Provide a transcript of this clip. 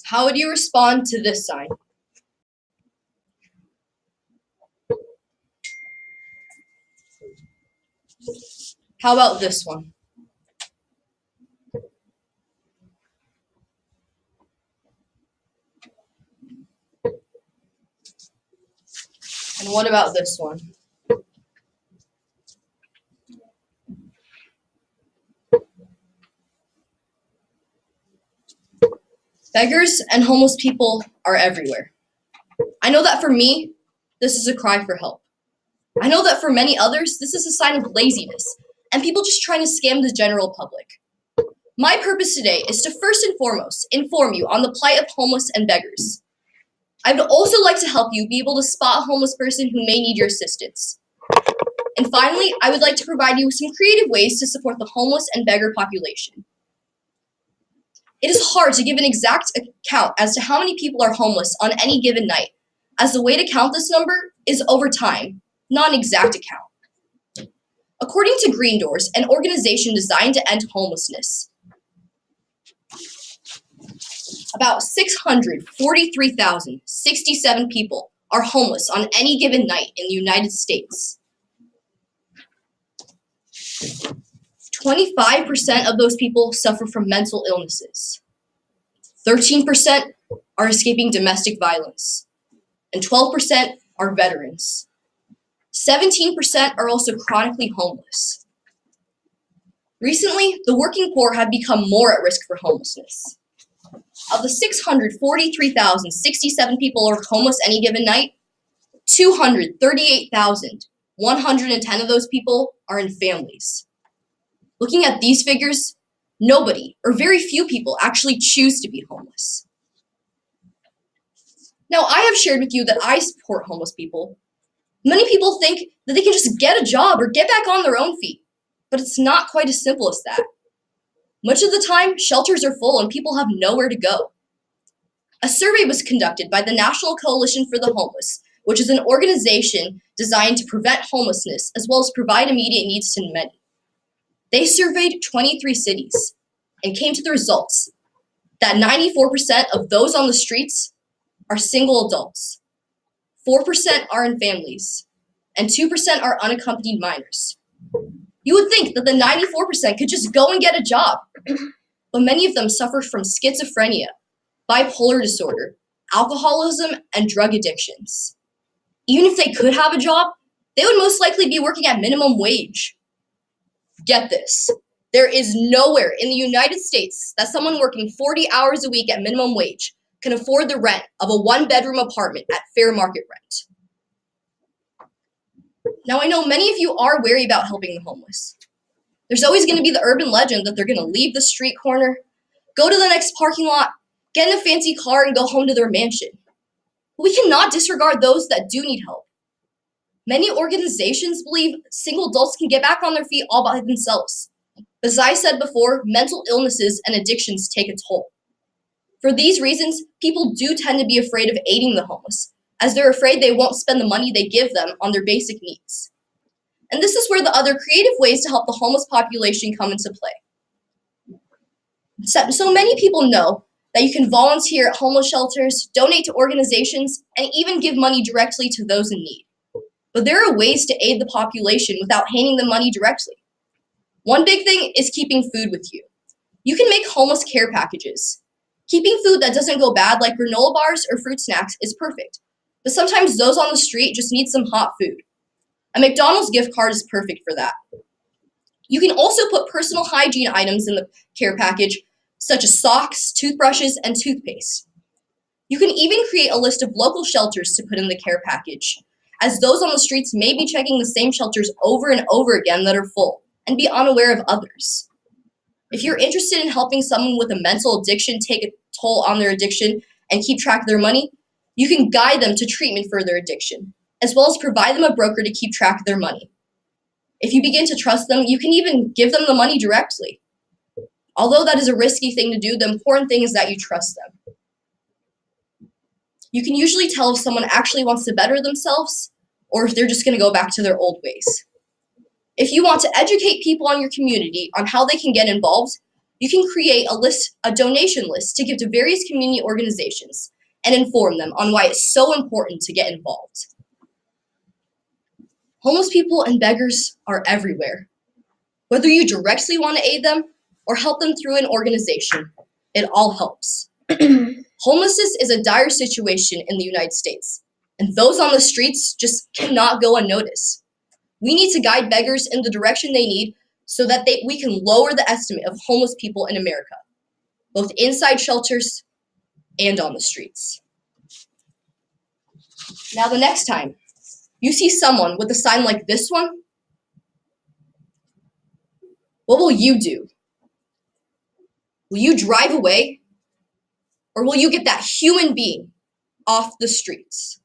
How would you respond to this sign? How about this one? And what about this one? Beggars and homeless people are everywhere. I know that for me, this is a cry for help. I know that for many others, this is a sign of laziness and people just trying to scam the general public. My purpose today is to first and foremost inform you on the plight of homeless and beggars. I would also like to help you be able to spot a homeless person who may need your assistance. And finally, I would like to provide you with some creative ways to support the homeless and beggar population. It is hard to give an exact count as to how many people are homeless on any given night, as the way to count this number is over time, not an exact account. According to Green Doors, an organization designed to end homelessness, about 643,067 people are homeless on any given night in the United States. 25% of those people suffer from mental illnesses. 13% are escaping domestic violence. And 12% are veterans. 17% are also chronically homeless. Recently, the working poor have become more at risk for homelessness. Of the 643,067 people who are homeless any given night, 238,110 of those people are in families. Looking at these figures, nobody or very few people actually choose to be homeless. Now, I have shared with you that I support homeless people. Many people think that they can just get a job or get back on their own feet, but it's not quite as simple as that. Much of the time, shelters are full and people have nowhere to go. A survey was conducted by the National Coalition for the Homeless, which is an organization designed to prevent homelessness as well as provide immediate needs to many. They surveyed 23 cities and came to the results that 94% of those on the streets are single adults, 4% are in families, and 2% are unaccompanied minors. You would think that the 94% could just go and get a job, but many of them suffer from schizophrenia, bipolar disorder, alcoholism, and drug addictions. Even if they could have a job, they would most likely be working at minimum wage. Get this, there is nowhere in the United States that someone working 40 hours a week at minimum wage can afford the rent of a one-bedroom apartment at fair market rent. Now, I know many of you are wary about helping the homeless. There's always going to be the urban legend that they're going to leave the street corner, go to the next parking lot, get in a fancy car, and go home to their mansion. But we cannot disregard those that do need help. Many organizations believe single adults can get back on their feet all by themselves. As I said before, mental illnesses and addictions take a toll. For these reasons, people do tend to be afraid of aiding the homeless, as they're afraid they won't spend the money they give them on their basic needs. And this is where the other creative ways to help the homeless population come into play. So many people know that you can volunteer at homeless shelters, donate to organizations, and even give money directly to those in need. But there are ways to aid the population without handing them money directly. One big thing is keeping food with you. You can make homeless care packages. Keeping food that doesn't go bad, like granola bars or fruit snacks, is perfect. But sometimes those on the street just need some hot food. A McDonald's gift card is perfect for that. You can also put personal hygiene items in the care package, such as socks, toothbrushes, and toothpaste. You can even create a list of local shelters to put in the care package, as those on the streets may be checking the same shelters over and over again that are full, and be unaware of others. If you're interested in helping someone with a mental addiction take a toll on their addiction and keep track of their money, you can guide them to treatment for their addiction, as well as provide them a broker to keep track of their money. If you begin to trust them, you can even give them the money directly. Although that is a risky thing to do, the important thing is that you trust them. You can usually tell if someone actually wants to better themselves or if they're just going to go back to their old ways. If you want to educate people in your community on how they can get involved, You can create a donation list to give to various community organizations and inform them on why it's so important to get involved. Homeless people and beggars are everywhere. Whether you directly want to aid them or help them through an organization, it all helps. Homelessness is a dire situation in the United States, and those on the streets just cannot go unnoticed. We need to guide beggars in the direction they need so that we can lower the estimate of homeless people in America, both inside shelters and on the streets. Now, the next time you see someone with a sign like this one, what will you do? Will you drive away? Or will you get that human being off the streets?